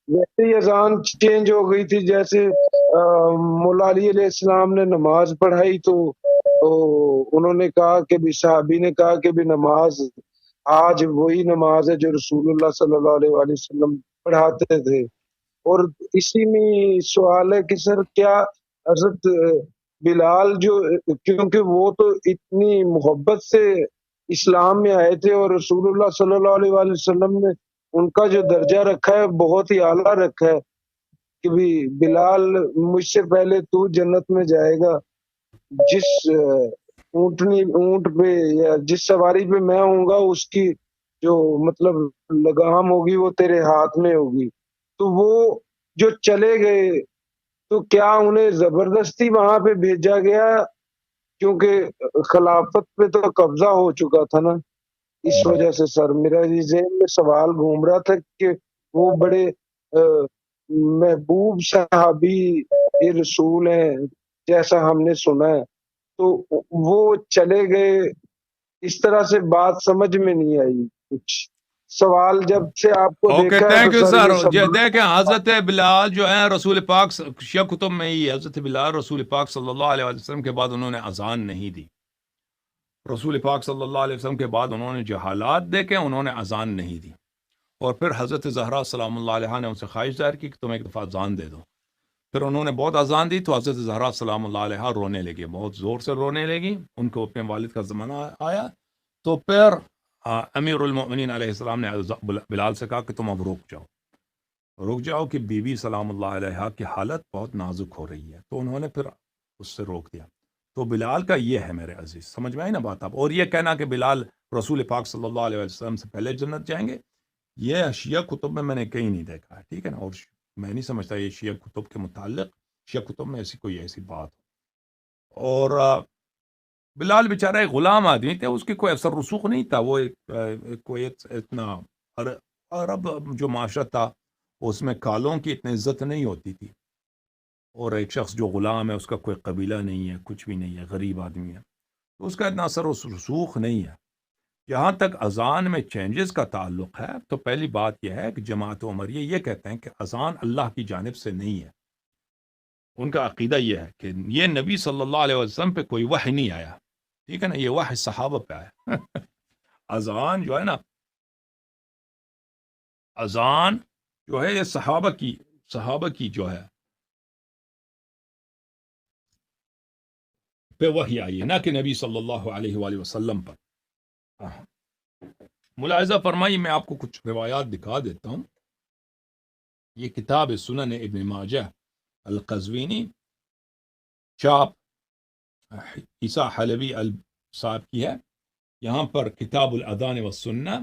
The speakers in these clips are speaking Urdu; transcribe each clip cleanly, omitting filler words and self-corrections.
ویسے ہی اذان چینج ہو گئی تھی، جیسے مولا علی علیہ السلام نے نماز پڑھائی تو انہوں نے کہا کہ بھی صحابی نے کہا کہ بھی نماز آج وہی نماز ہے جو رسول اللہ صلی اللہ علیہ وآلہ وسلم پڑھاتے تھے۔ اور اسی میں سوال ہے کہ سر کیا حضرت بلال جو، کیونکہ وہ تو اتنی محبت سے اسلام میں آئے تھے اور رسول اللہ صلی اللہ علیہ وآلہ وسلم نے ان کا جو درجہ رکھا ہے بہت ہی اعلیٰ رکھا ہے کہ بھی بلال مجھ سے پہلے تو جنت میں جائے گا، جس اونٹ پہ یا جس سواری پہ میں ہوں گا اس کی جو مطلب لگام ہوگی وہ تیرے ہاتھ میں ہوگی۔ تو وہ جو چلے گئے تو کیا انہیں زبردستی وہاں پہ بھیجا گیا؟ کیونکہ خلافت پہ تو قبضہ ہو چکا تھا نا، اس وجہ سے سر میرا یہ ذہن میں سوال گھوم رہا تھا کہ وہ بڑے محبوب صحابی یہ رسول ہیں جیسا ہم نے سنا ہے، تو وہ چلے گئے، اس طرح سے بات سمجھ میں نہیں آئی کچھ۔ سوال جب سے آپ کو اوکے دیکھا ہے تھینک تو یو سر سر۔ یہ سب دیکھیں حضرت بلال جو ہیں رسول پاک شیعہ کتب میں ہی حضرت بلال رسول پاک صلی اللہ علیہ وسلم کے بعد انہوں نے اذان نہیں دی۔ رسول پاک صلی اللہ علیہ وسلم کے بعد انہوں نے جو حالات دیکھے انہوں نے اذان نہیں دی، اور پھر حضرت زہرا سلام اللہ علیہ نے ان سے خواہش ظاہر کی کہ تم ایک دفعہ اذان دے دو۔ پھر انہوں نے بہت اذان دی تو حضرت زہرا سلام اللہ علیہ رونے لگی، بہت زور سے رونے لگی، ان کو اپنے والد کا زمانہ آیا۔ تو پھر امیر المؤمنین علیہ السلام نے بلال سے کہا کہ تم اب رک جاؤ کہ بی بی سلام اللہ علیہ کی حالت بہت نازک ہو رہی ہے۔ تو انہوں نے پھر اس سے روک دیا۔ تو بلال کا یہ ہے میرے عزیز، سمجھ میں آئی نا بات آپ؟ اور یہ کہنا کہ بلال رسول پاک صلی اللہ علیہ وسلم سے پہلے جنت جائیں گے، یہ شیعہ کتب میں نے کہیں نہیں دیکھا ہے، ٹھیک ہے نا؟ اور میں نہیں سمجھتا یہ شیعہ کتب کے متعلق شیعہ کتب میں ایسی بات ہو۔ اور بلال بیچارہ ایک غلام آدمی تھے، اس کی کوئی اثر رسوخ نہیں تھا، وہ کوئی اتنا عرب جو معاشرہ تھا اس میں کالوں کی اتنی عزت نہیں ہوتی تھی، اور ایک شخص جو غلام ہے اس کا کوئی قبیلہ نہیں ہے، کچھ بھی نہیں ہے، غریب آدمی ہے، تو اس کا اتنا اثر و رسوخ نہیں ہے۔ جہاں تک اذان میں چینجز کا تعلق ہے تو پہلی بات یہ ہے کہ جماعت عمریہ یہ کہتے ہیں کہ اذان اللہ کی جانب سے نہیں ہے۔ ان کا عقیدہ یہ ہے کہ یہ نبی صلی اللہ علیہ وسلم پہ کوئی وحی نہیں آیا، ٹھیک ہے نا؟ یہ وحی صحابہ پہ آیا۔ اذان جو ہے نا، اذان جو ہے یہ صحابہ کی جو ہے پہ وحی آئی ہے، نہ کہ نبی صلی اللہ علیہ وآلہ وسلم پر۔ ملاحظہ فرمائیے، میں آپ کو کچھ روایات دکھا دیتا ہوں۔ یہ کتاب سنن ابن ماجہ القزوینی چاپ عیسیٰ حلبی صاحب کی ہے۔ یہاں پر کتاب الاذان والسنہ،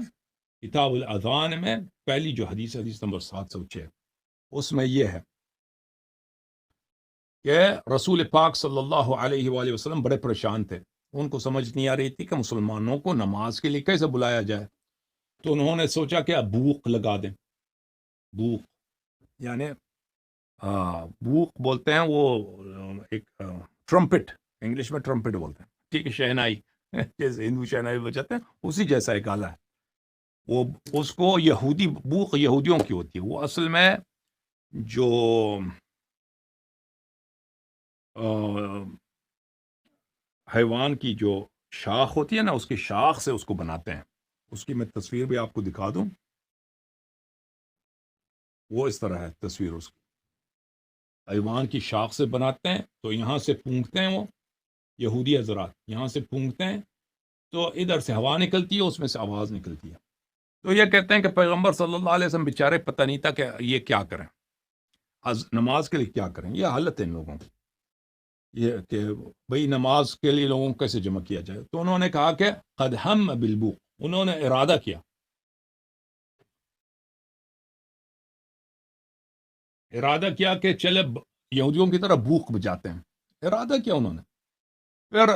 کتاب الاذان میں پہلی جو حدیث نمبر 706، اس میں یہ ہے کہ رسول پاک صلی اللہ علیہ وآلہ وسلم بڑے پریشان تھے، ان کو سمجھ نہیں آ رہی تھی کہ مسلمانوں کو نماز کے لیے کیسے بلایا جائے، تو انہوں نے سوچا کہ اب بوق لگا دیں۔ بوق یعنی بوق بولتے ہیں، وہ ایک ٹرمپٹ، انگلش میں ٹرمپٹ بولتے ہیں، ٹھیک ہے؟ شہنائی، جیسے ہندو شہنائی بجاتے ہیں اسی جیسا ایک آلہ ہے وہ، اس کو بوق یہودیوں کی ہوتی ہے۔ وہ اصل میں جو حیوان کی جو شاخ ہوتی ہے نا، اس کی شاخ سے اس کو بناتے ہیں۔ اس کی میں تصویر بھی آپ کو دکھا دوں، وہ اس طرح ہے تصویر اس کی، حیوان کی شاخ سے بناتے ہیں۔ تو یہاں سے پھونکتے ہیں، وہ یہودی حضرات یہاں سے پھونکتے ہیں تو ادھر سے ہوا نکلتی ہے، اس میں سے آواز نکلتی ہے۔ تو یہ کہتے ہیں کہ پیغمبر صلی اللہ علیہ وسلم بیچارے پتہ نہیں تھا کہ یہ کیا کریں، نماز کے لیے کیا کریں۔ یہ حالت ہے ان لوگوں کی، یہ کہ بھئی نماز کے لیے لوگوں کو کیسے جمع کیا جائے۔ تو انہوں نے کہا کہ قد ہم بالبوق، انہوں نے ارادہ کیا کہ چلے یہودیوں کی طرح بوق بجاتے ہیں، ارادہ کیا انہوں نے۔ پھر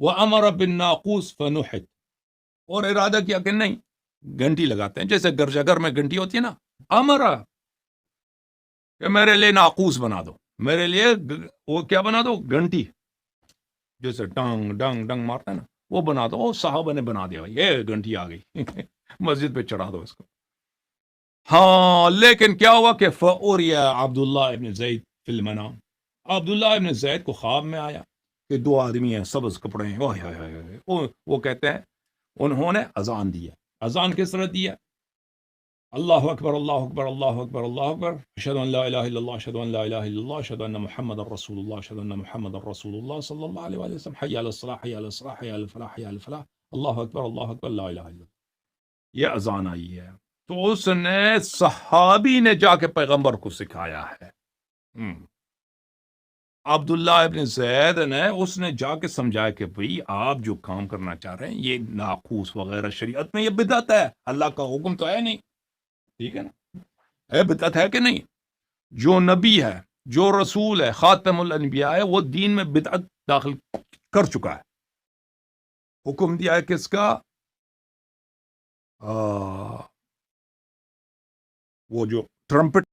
وَأَمَرَ بِالنَّاقُوسِ فَنُحِتْ، اور ارادہ کیا کہ نہیں، گھنٹی لگاتے ہیں، جیسے گرجا میں گھنٹی ہوتی ہے نا، امرا کہ میرے لیے ناقوس بنا دو، میرے لیے وہ کیا بنا دو، گھنٹی، جیسے ڈنگ ڈنگ ڈنگ مارتا ہے نا، وہ بنا دو۔ وہ صحابہ نے بنا دیا، یہ گھنٹی آ گئی، مسجد پہ چڑھا دو اس کو۔ ہاں لیکن کیا ہوا کہ فوریا عبداللہ ابن زید فی المنام، عبداللہ ابن زید کو خواب میں آیا کہ دو آدمی ہیں سبز کپڑے ہیں، وہ کہتے ہیں انہوں نے اذان دیا. اذان کس طرح دیا؟ اللہ اکبر اللہ اکبر اللہ اکبر اللہ اکبر، اشہد ان لا الہ الا اللہ اشہد ان لا الہ الا اللہ اشہد ان محمد رسول اللہ اشہد ان محمد رسول اللہ صلی اللہ علیہ وآلہ وسلم، حی علی الصلاح حی علی الصلاح حی علی الفلاح حی علی الفلاح، اللہ اکبر لا الہ الا اللہ. یہ اذان آئی ہے تو اس نے صحابی نے جا کے پیغمبر کو سکھایا ہے. عبداللہ ابن زید نے اس نے جا کے سمجھایا کہ بھئی آپ جو کام کرنا چاہ رہے ہیں یہ ناقوس وغیرہ شریعت میں یہ بدعت ہے، اللہ کا حکم تو ہے نہیں. ٹھیک ہے نا، ہے بدعت ہے کہ نہیں؟ جو نبی ہے، جو رسول ہے، خاتم الانبیاء ہے، وہ دین میں بدعت داخل کر چکا ہے. حکم دیا ہے کس کا؟ وہ جو ٹرمپٹ